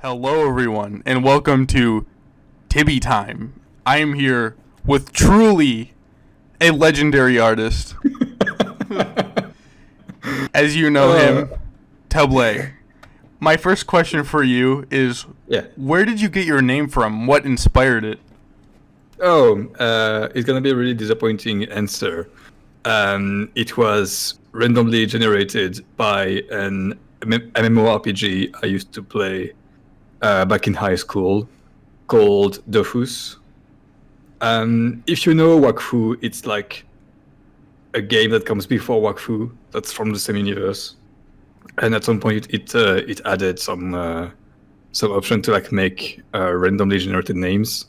Hello, everyone, and welcome to Tibby Time. I am here with truly a legendary artist. As you know him, Tabuley. My first question for you is, Yeah. where did you get your name from? What inspired it? It's gonna be a really disappointing answer. It was randomly generated by an MMORPG I used to play back in high school called Dofus. If you know Wakfu, it's like a game that comes before Wakfu that's from the same universe. And at some point, it added some option to like make randomly generated names.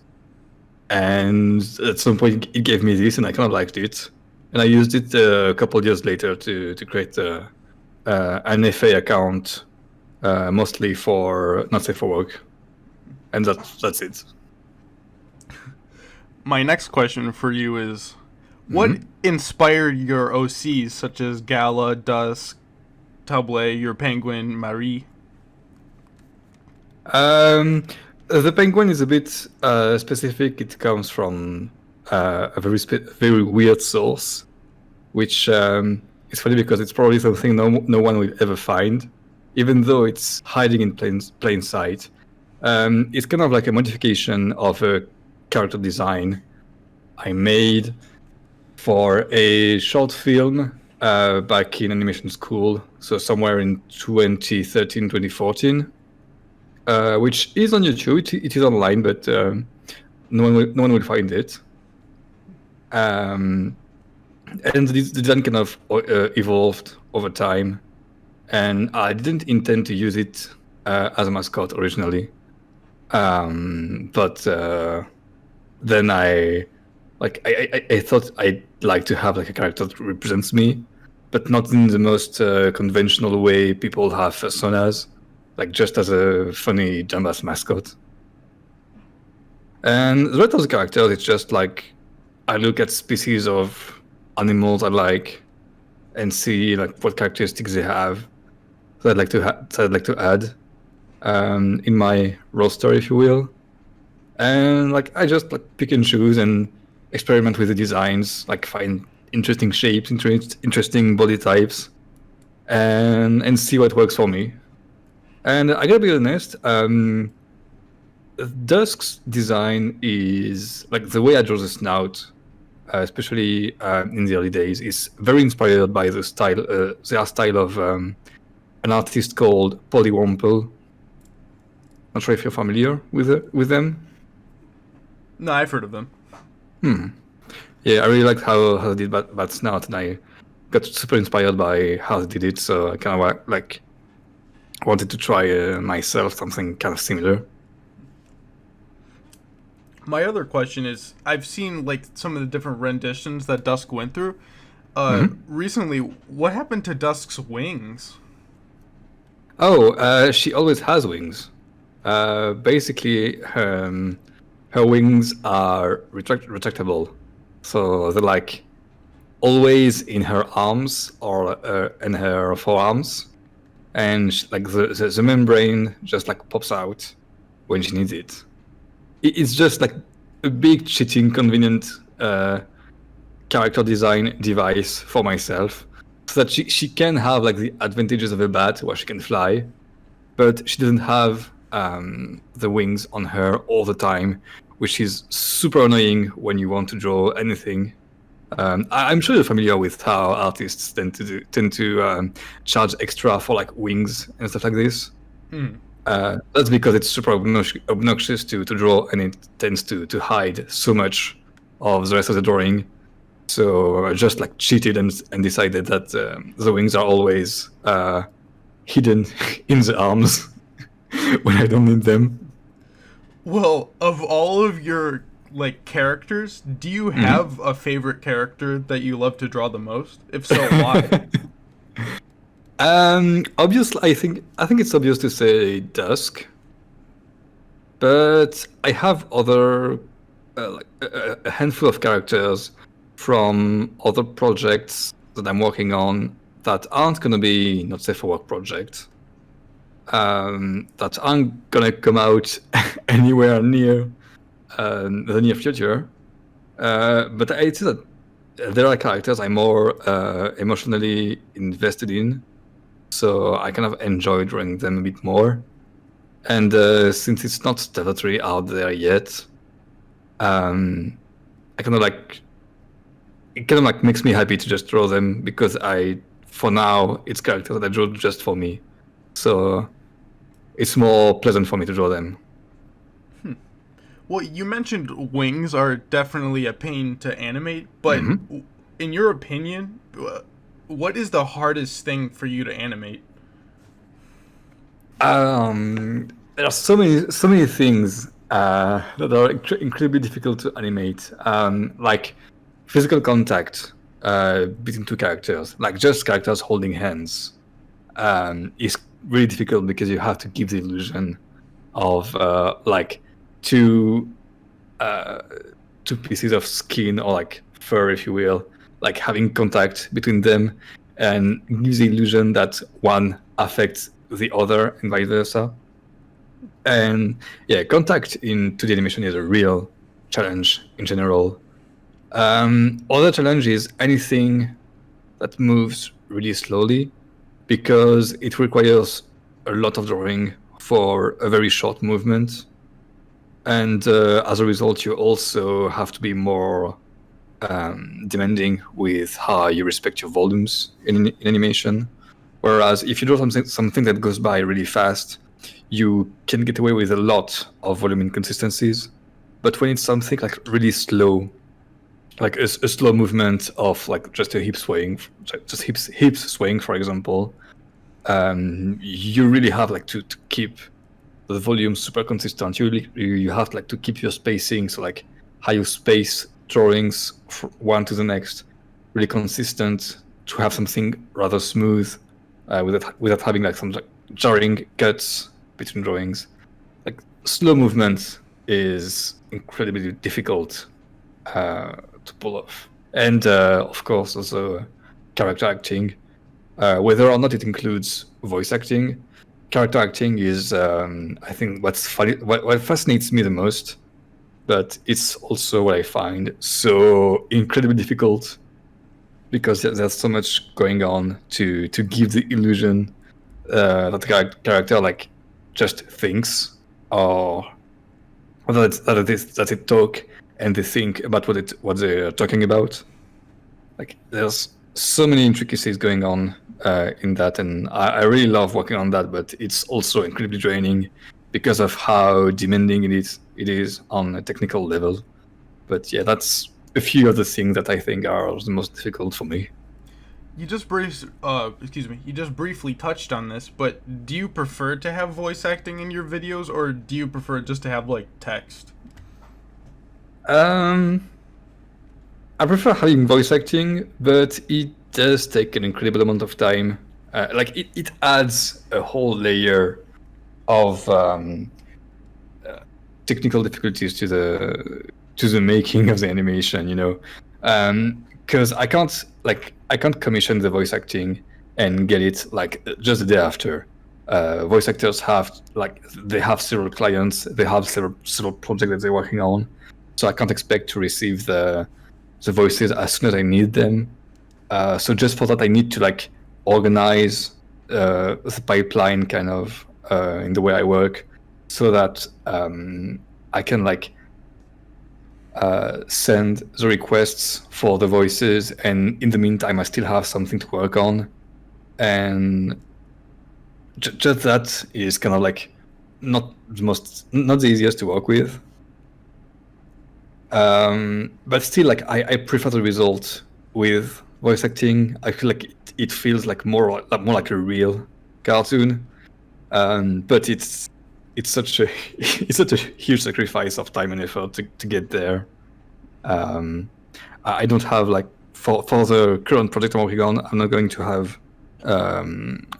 And at some point, it gave me this, and I kind of liked it. And I used it a couple of years later to create an FA account, mostly for not safe for work, and that's it. My next question for you is, what inspired your OCs, such as Gala, Dusk, Tabuley, your penguin, Marie? The penguin is a bit specific. It comes from a very weird source, which is funny because it's probably something no one will ever find, even though it's hiding in plain sight. It's kind of like a modification of a character design I made for a short film back in animation school, so somewhere in 2013, 2014. Which is on YouTube. It is online, but no one will find it. And the design kind of evolved over time, and I didn't intend to use it as a mascot originally. But then I thought I'd like to have like a character that represents me, but not in the most conventional way people have personas. Like just as a funny dumbass mascot. And the rest of the characters, it's just like I look at species of animals I like and see like what characteristics they have that I'd like to add in my roster, if you will. And like I just like pick and choose and experiment with the designs, like find interesting shapes, interesting body types, and see what works for me. And I gotta be honest, Dusk's design is like the way I draw the snout, especially in the early days, is very inspired by the art style of an artist called Polywomple. Not sure if you're familiar with them. No, I've heard of them. Yeah, I really liked how they did that snout, and I got super inspired by how they did it. So I kind of like wanted to try myself something kind of similar. My other question is, I've seen like some of the different renditions that Dusk went through. Recently, what happened to Dusk's wings? Oh, she always has wings. Basically, her wings are retractable, so they're like always in her arms or in her forearms. And like the membrane just like pops out when she needs it. It's just like a big cheating convenient character design device for myself, so that she can have like the advantages of a bat where she can fly, but she doesn't have the wings on her all the time, which is super annoying when you want to draw anything. I'm sure you're familiar with how artists tend to charge extra for like wings and stuff like this. That's because it's super obnoxious to draw, and it tends to hide so much of the rest of the drawing. So I just like cheated and decided that the wings are always hidden in the arms when I don't need them. Well, of all of your like characters, do you have a favorite character that you love to draw the most? If so, why? Obviously, I think it's obvious to say Dusk, but I have other like a handful of characters from other projects that I'm working on that aren't going to be not safe for work projects. that aren't gonna come out anywhere near the near future. But I'd say that there are characters I'm more emotionally invested in, so I kind of enjoy drawing them a bit more. And since it's not territory out there yet, I kind of like it kind of like makes me happy to just draw them because for now it's characters that I draw just for me, so it's more pleasant for me to draw them. Well, you mentioned wings are definitely a pain to animate, but in your opinion, what is the hardest thing for you to animate? There are so many things that are incredibly difficult to animate. Like physical contact between two characters, like just characters holding hands, is really difficult because you have to give the illusion of like two pieces of skin or like fur, if you will, like having contact between them, and gives the illusion that one affects the other and vice versa. And yeah, contact in 2D animation is a real challenge in general. Other challenge is anything that moves really slowly, because it requires a lot of drawing for a very short movement. And as a result, you also have to be more demanding with how you respect your volumes in animation. Whereas if you draw something that goes by really fast, you can get away with a lot of volume inconsistencies. But when it's something like really slow, like a slow movement of like just a hip swaying, just hips swaying, for example, you really have like to keep the volume super consistent. You have like to keep your spacing, so like how you space drawings from one to the next, really consistent to have something rather smooth, without having like some like jarring cuts between drawings. Like slow movement is incredibly difficult to pull off, and of course also character acting, whether or not it includes voice acting. Character acting is, I think, what fascinates me the most, but it's also what I find so incredibly difficult, because there's so much going on to give the illusion that the character like just thinks, or that they talk and they think about what they're talking about. Like there's so many intricacies going on in that, and I really love working on that, but it's also incredibly draining because of how demanding it is on a technical level. But yeah, that's a few of the things that I think are the most difficult for me. You just You just briefly touched on this, but do you prefer to have voice acting in your videos, or do you prefer just to have like text? I prefer having voice acting, but it does take an incredible amount of time. Like it adds a whole layer of technical difficulties to the making of the animation, you know, because I can't commission the voice acting and get it like just the day after. Voice actors have several clients, they have several projects that they're working on, so I can't expect to receive the voices as soon as I need them. So just for that, I need to like organize the pipeline kind of in the way I work, so that I can like send the requests for the voices, and in the meantime, I still have something to work on, and just that is kind of like not the easiest to work with. But still, like I prefer the result with voice acting. I feel like it feels like more like a real cartoon. But it's such a it's such a huge sacrifice of time and effort to get there. I don't have like for the current project I'm working on, I'm not going to have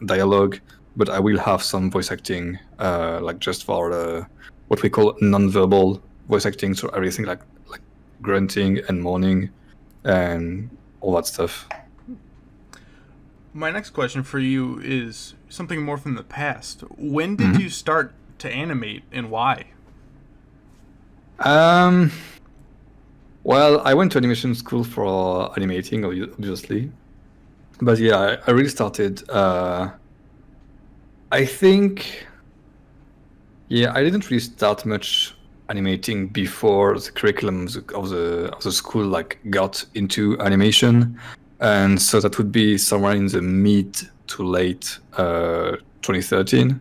dialogue, but I will have some voice acting, like just for what we call non-verbal voice acting, so everything like grunting and moaning and all that stuff. My next question for you is, something more from the past. When did you start to animate and why? Um, well, I went to animation school for animating, obviously. But yeah, I really started. I think, yeah, I didn't really start much animating before the curriculum of the school like got into animation, and so that would be somewhere in the mid to late 2013.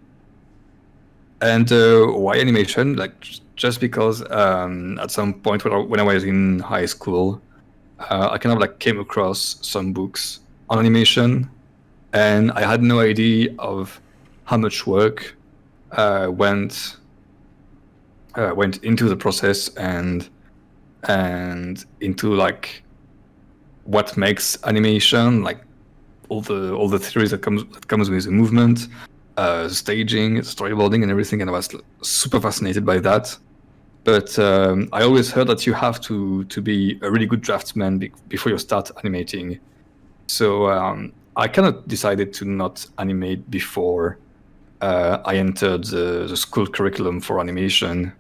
And why animation? Like just because at some point when I was in high school, I kind of like came across some books on animation, and I had no idea of how much work went into the process and into like what makes animation, like all the theories that comes with the movement, staging, storyboarding, and everything. And I was super fascinated by that. But I always heard that you have to be a really good draftsman before you start animating. So I kind of decided to not animate before I entered the school curriculum for animation.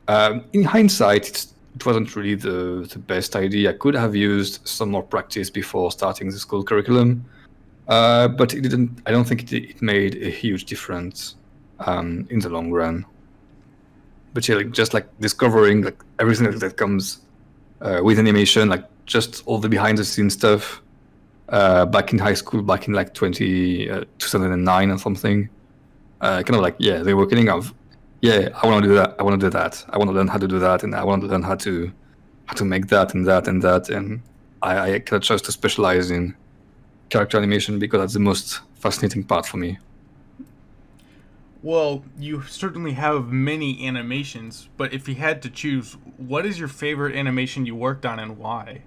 In hindsight, it wasn't really the best idea. I could have used some more practice before starting the school curriculum, but it didn't. I don't think it made a huge difference in the long run. But yeah, like, just like discovering like everything that comes with animation, like just all the behind the scenes stuff. Back in high school, back in like 2009 or something, kind of like, yeah, they were kind of, yeah, I want to do that, I want to do that, I want to learn how to do that, and I want to learn how to make that and that and that. And I kind of chose to specialize in character animation because that's the most fascinating part for me. Well, you certainly have many animations, but if you had to choose, what is your favorite animation you worked on and why?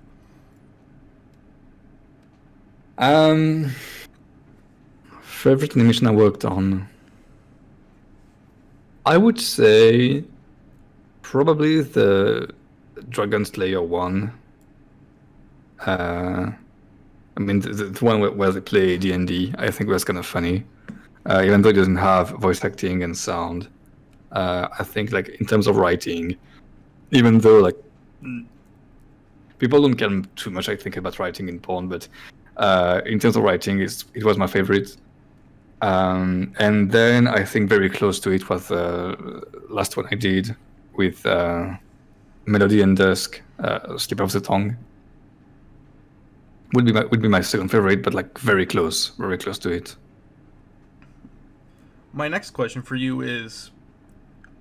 Favorite animation I worked on, I would say probably the Dragon Slayer one. I mean, the one where they play D&D, I think was kind of funny. Even though it doesn't have voice acting and sound. I think, like, in terms of writing, even though, like, people don't care too much, I think, about writing in porn, but in terms of writing, it was my favorite. And then I think very close to it was the last one I did with Melody and Dusk, Slip of the Tongue. Would be my second favorite, but like very close to it. My next question for you is,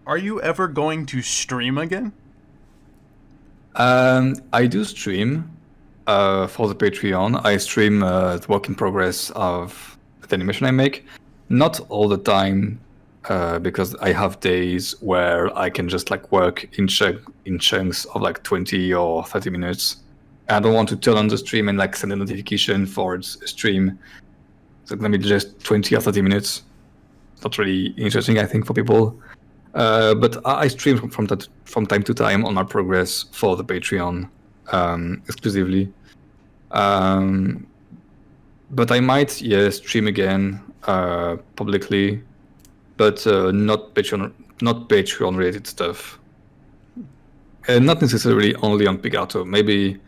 are you ever going to stream again? I do stream for the Patreon. I stream the work in progress of the animation I make. Not all the time, because I have days where I can just like work in chunks of like 20 or 30 minutes. I don't want to turn on the stream and like send a notification for its stream. So it's gonna be just 20 or 30 minutes. It's not really interesting, I think, for people. But I stream from time to time on my progress for the Patreon exclusively. But I might, stream again publicly, but not Patreon related stuff. And not necessarily only on Pigato. Maybe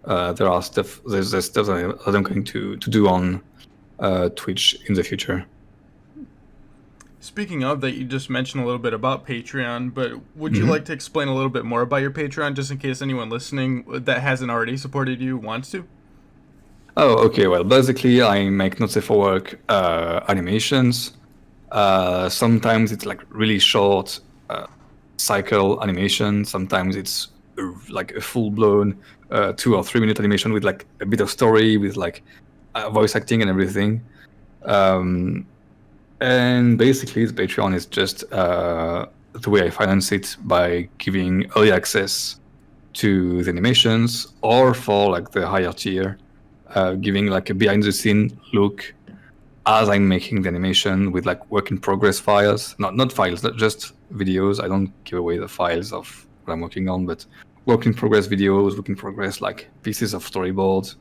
there's stuff that I'm going to do on Twitch in the future. Speaking of that, you just mentioned a little bit about Patreon, but would you like to explain a little bit more about your Patreon, just in case anyone listening that hasn't already supported you wants to? Oh, okay. Well, basically, I make not safe for work animations. Sometimes it's like really short cycle animation. Sometimes it's like a full-blown 2 or 3 minute animation with like a bit of story, with like voice acting and everything. And basically, the Patreon is just the way I finance it by giving early access to the animations, or for like the higher tier, giving like a behind-the-scene look as I'm making the animation with like work in progress files, not files, just videos. I don't give away the files of what I'm working on, but work in progress videos, work in progress like pieces of storyboard,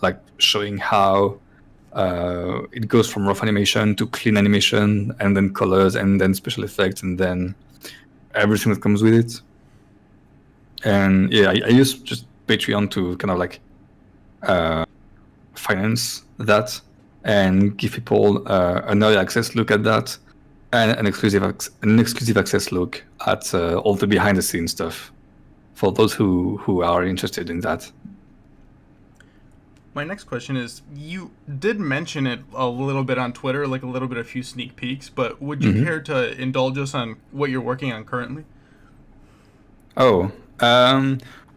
like showing how It goes from rough animation to clean animation, and then colors, and then special effects, and then everything that comes with it. And yeah, I use just Patreon to kind of like finance that and give people an early access look at that, and an exclusive access look at all the behind the scenes stuff for those who are interested in that. My next question is, you did mention it a little bit on Twitter, like a few sneak peeks, but would you care to indulge us on what you're working on currently? Oh,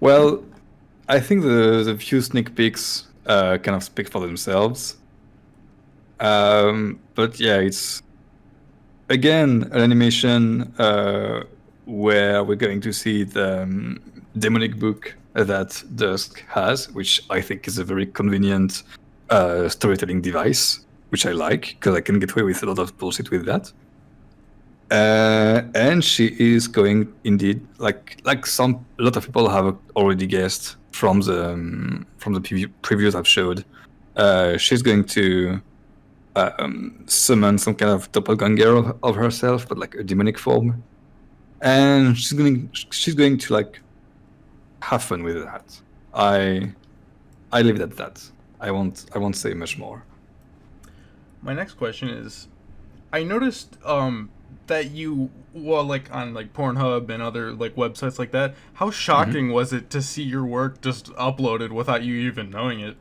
well, I think the few sneak peeks kind of speak for themselves. But yeah, it's again an animation where we're going to see the demonic book that Dusk has, which I think is a very convenient storytelling device, which I like because I can get away with a lot of bullshit with that. And she is going indeed, like a lot of people have already guessed from the previews I've showed. She's going to summon some kind of doppelganger of herself, but like a demonic form, and she's going to like have fun with that. I leave it at that. I won't say much more. My next question is, I noticed that you, well, like on like Pornhub and other like websites like that, how shocking was it to see your work just uploaded without you even knowing it?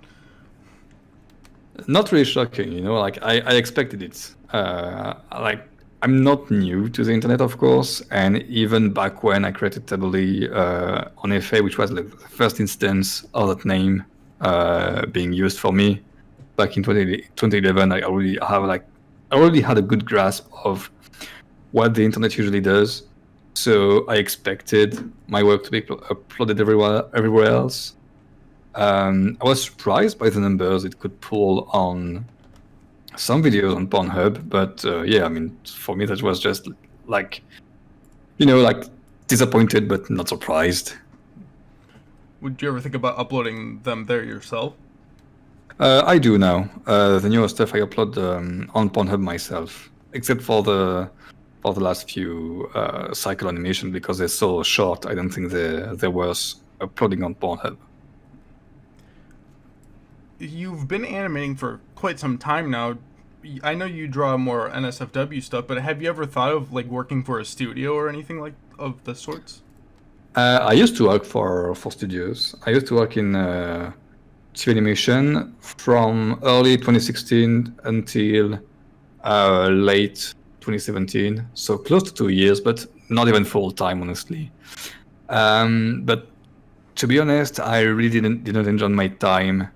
Not really shocking, you know. Like I expected it. Like I'm not new to the internet, of course, and even back when I created Tabuley on FA, which was like the first instance of that name being used for me back in 2011, I already had a good grasp of what the internet usually does. So I expected my work to be uploaded everywhere else. I was surprised by the numbers it could pull on some videos on Pornhub, but yeah, I mean, for me that was just like, you know, like disappointed but not surprised. Would you ever think about uploading them there yourself? I do now. The newer stuff I upload on Pornhub myself, except for the last few cycle animation because they're so short. I don't think they're worth uploading on Pornhub. You've been animating for quite some time now. I know you draw more NSFW stuff, but have you ever thought of like working for a studio or anything like of the sorts? I used to work for studios. I used to work in TV animation from early 2016 until late 2017. So close to 2 years, but not even full time, honestly. But to be honest, I really didn't enjoy my time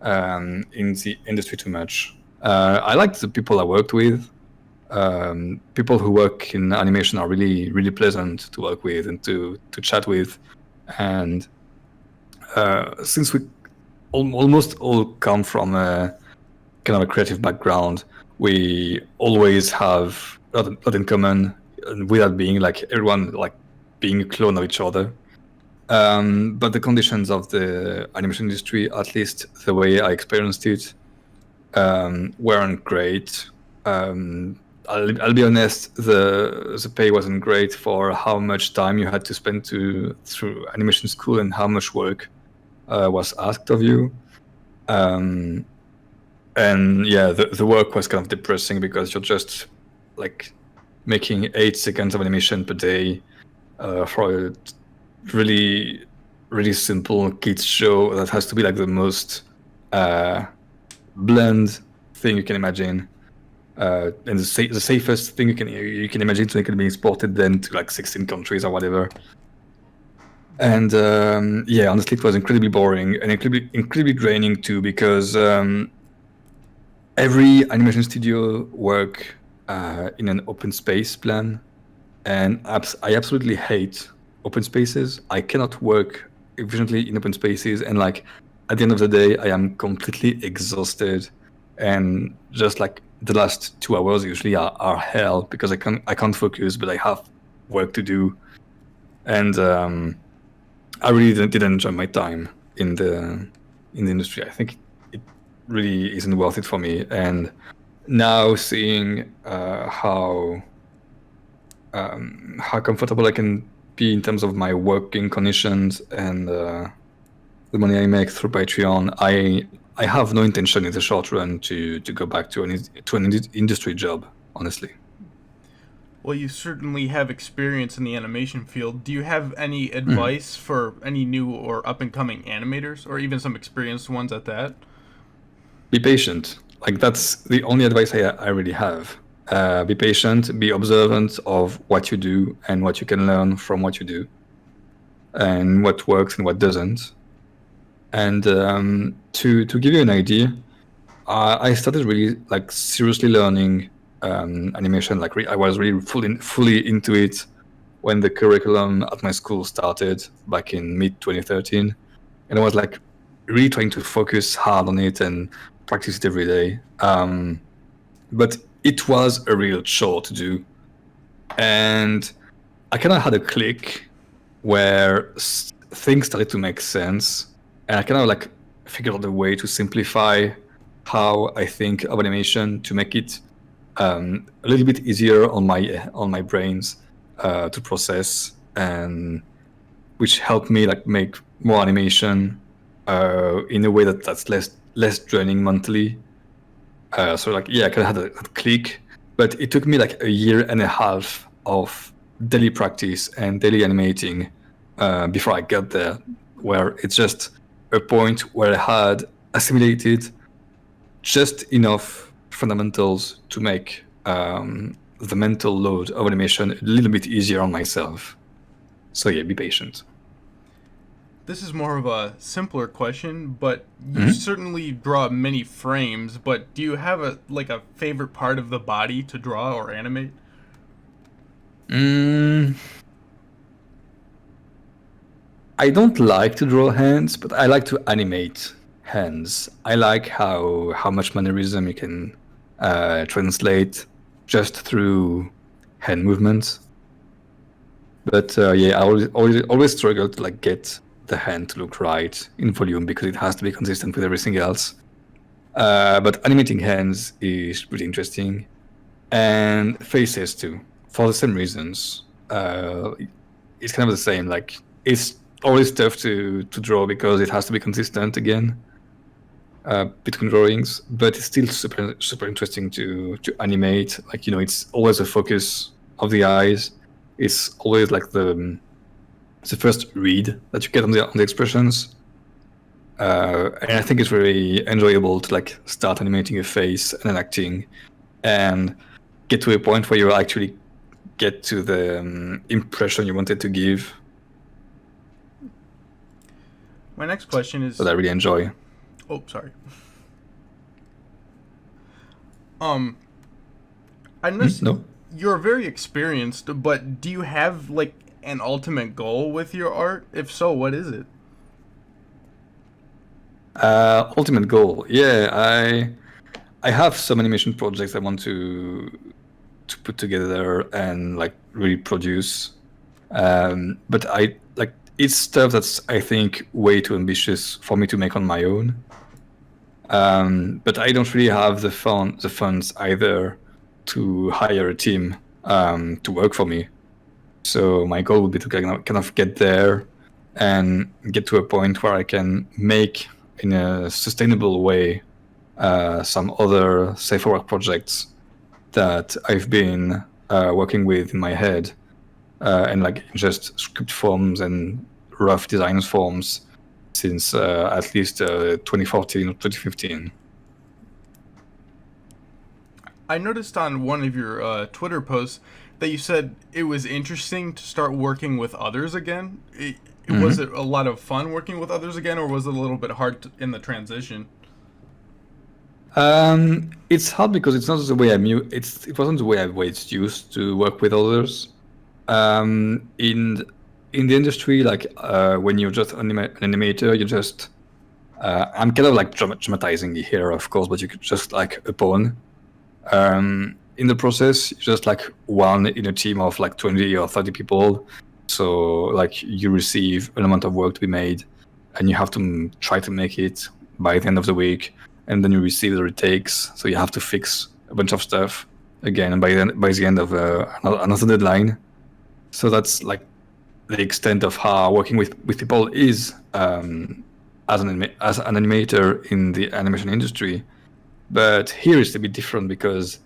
in the industry too much. I liked the people I worked with. People who work in animation are really pleasant to work with and to chat with. And since we almost all come from a kind of a creative background, we always have a lot in common, without being like everyone like being a clone of each other. But the conditions of the animation industry, at least the way I experienced it, weren't great. I'll be honest, the pay wasn't great for how much time you had to spend through animation school and how much work was asked of you. And yeah, the work was kind of depressing because you're just like making 8 seconds of animation per day for a really simple kids show that has to be like the most bland thing you can imagine, and the safest thing you can imagine to make it be exported then to like 16 countries or whatever. And yeah, honestly, it was incredibly boring and incredibly draining too, because every animation studio work in an open space plan, and I absolutely hate open spaces. I cannot work efficiently in open spaces, and like at the end of the day, I am completely exhausted, and just like the last 2 hours usually are hell because I can't focus, but I have work to do, and I really didn't enjoy my time in the industry. I think really isn't worth it for me. And now seeing how comfortable I can be in terms of my working conditions and the money I make through Patreon, I have no intention in the short run to go back to an industry job, honestly. Well, you certainly have experience in the animation field. Do you have any advice for any new or up and coming animators, or even some experienced ones at that? Be patient. Like that's the only advice I really have. Be patient, be observant of what you do and what you can learn from what you do, and what works and what doesn't. And to give you an idea, I started really like seriously learning animation. Like I was really fully into it when the curriculum at my school started back in mid 2013, and I was like really trying to focus hard on it and practice it every day. But it was a real chore to do, and I kind of had a click where things started to make sense, and I kind of like figured out a way to simplify how I think of animation to make it a little bit easier on my brains to process, and which helped me like make more animation in a way that's less draining mentally. So like yeah, I kind of had a click, but it took me like a year and a half of daily practice and daily animating before I got there, where it's just a point where I had assimilated just enough fundamentals to make the mental load of animation a little bit easier on myself. So yeah, be patient. This is more of a simpler question, but you certainly draw many frames, but do you have a favorite part of the body to draw or animate? I don't like to draw hands, but I like to animate hands. I like how much mannerism you can translate just through hand movements. But yeah, I always struggle to like get the hand to look right in volume because it has to be consistent with everything else. But animating hands is pretty interesting, and faces too, for the same reasons. It's kind of the same. Like it's always tough to draw because it has to be consistent again between drawings, but it's still super interesting to animate. Like it's always a focus of the eyes. It's always like the first read that you get on the expressions, and I think it's very enjoyable to like start animating a face and then acting, and get to a point where you actually get to the impression you wanted to give. My next question is... That I really enjoy. Oh, sorry. I noticed you're very experienced, but do you have like an ultimate goal with your art? If so, what is it? Ultimate goal, yeah. I have some animation projects I want to put together and like really produce, but I like it's stuff that's I think way too ambitious for me to make on my own. But I don't really have the funds either to hire a team to work for me. So my goal would be to kind of get there and get to a point where I can make in a sustainable way some other safer work projects that I've been working with in my head, and like just script forms and rough design forms since at least 2014 or 2015. I noticed on one of your Twitter posts that you said it was interesting to start working with others again. Was it a lot of fun working with others again, or was it a little bit hard in the transition? It's hard because it's not the way it wasn't the way I was used to work with others. In the industry, like when you're just an animator, you just I'm kind of like dramatizing here, of course, but you could just like a pawn. In the process, you're just like one in a team of like 20 or 30 people. So like you receive an amount of work to be made, and you have to try to make it by the end of the week. and then you receive the retakes, so you have to fix a bunch of stuff again, and by the end of another deadline. So that's like the extent of how working with people is as an animator in the animation industry. But here it's a bit different because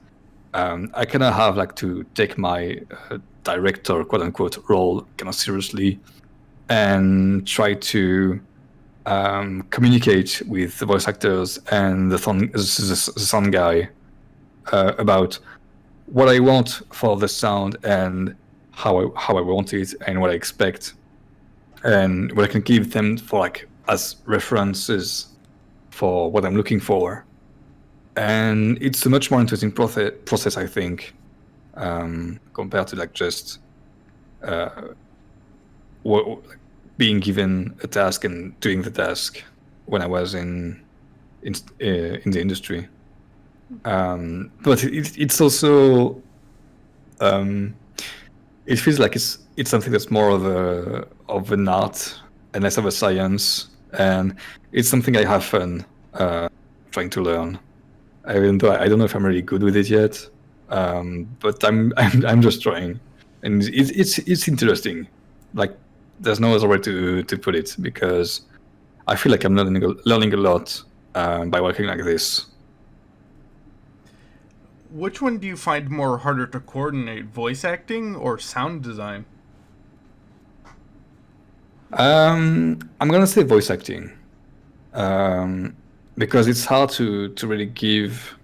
I kind of have like to take my director, quote unquote, role kind of seriously, and try to communicate with the voice actors and the sound guy about what I want for the sound and how I want it and what I expect, and what I can give them for like as references for what I'm looking for. And it's a much more interesting process, I think, compared to like just being given a task and doing the task when I was in the industry. But it's also it feels like it's something that's more of an art and less of a science, and it's something I have fun trying to learn. Even though I don't know if I'm really good with it yet, but I'm just trying, and it's interesting. Like there's no other way to put it, because I feel like I'm learning a lot by working like this. Which one do you find more harder to coordinate, voice acting or sound design? I'm gonna say voice acting, because it's hard to really give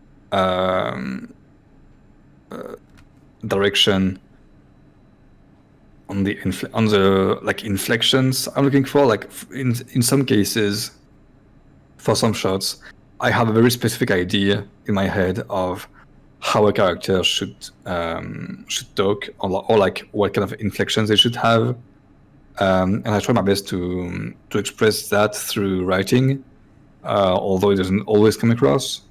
direction on the like inflections I'm looking for. Like in some cases, for some shots, I have a very specific idea in my head of how a character should talk, or like what kind of inflections they should have, and I try my best to express that through writing, although it doesn't always come across.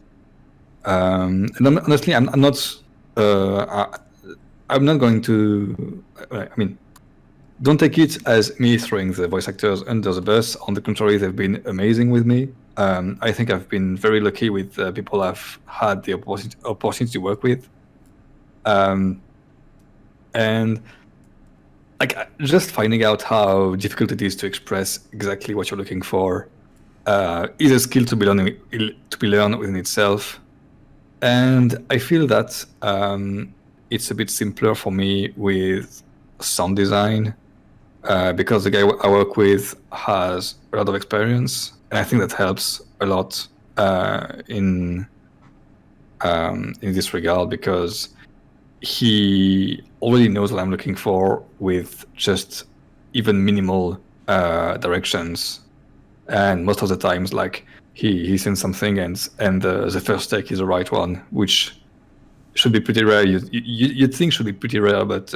And honestly, I'm not going to. I mean, don't take it as me throwing the voice actors under the bus. On the contrary, they've been amazing with me. I think I've been very lucky with people I've had the opportunity to work with. And like just finding out how difficult it is to express exactly what you're looking for is a skill to be learned within itself. And I feel that it's a bit simpler for me with sound design, because the guy I work with has a lot of experience, and I think that helps a lot in this regard, because he already knows what I'm looking for with just even minimal directions, and most of the times, like he sends something and the first take is the right one, which should be pretty rare. You'd think should be pretty rare, but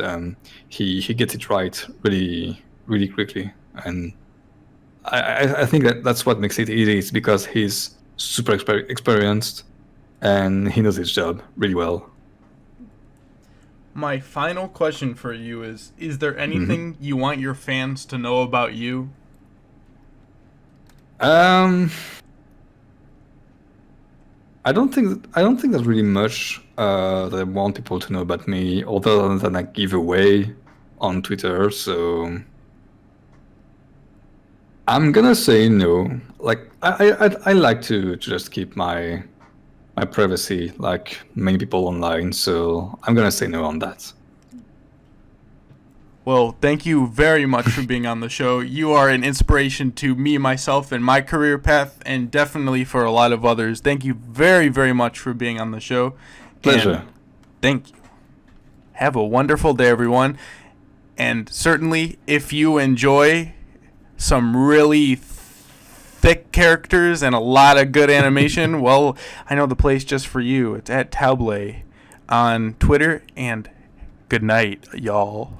he gets it right really, really quickly, and I think that's what makes it easy. It's because he's super experienced and he knows his job really well. My final question for you is there anything you want your fans to know about you? I don't think there's really much that I want people to know about me, other than I give away on Twitter. So I'm gonna say no. Like I like to just keep my privacy, like many people online. So I'm gonna say no on that. Well, thank you very much for being on the show. You are an inspiration to me, myself, and my career path, and definitely for a lot of others. Thank you very, very much for being on the show. Pleasure. And thank you. Have a wonderful day, everyone. And certainly, if you enjoy some really thick characters and a lot of good animation, well, I know the place just for you. It's at Tabuley on Twitter, and good night, y'all.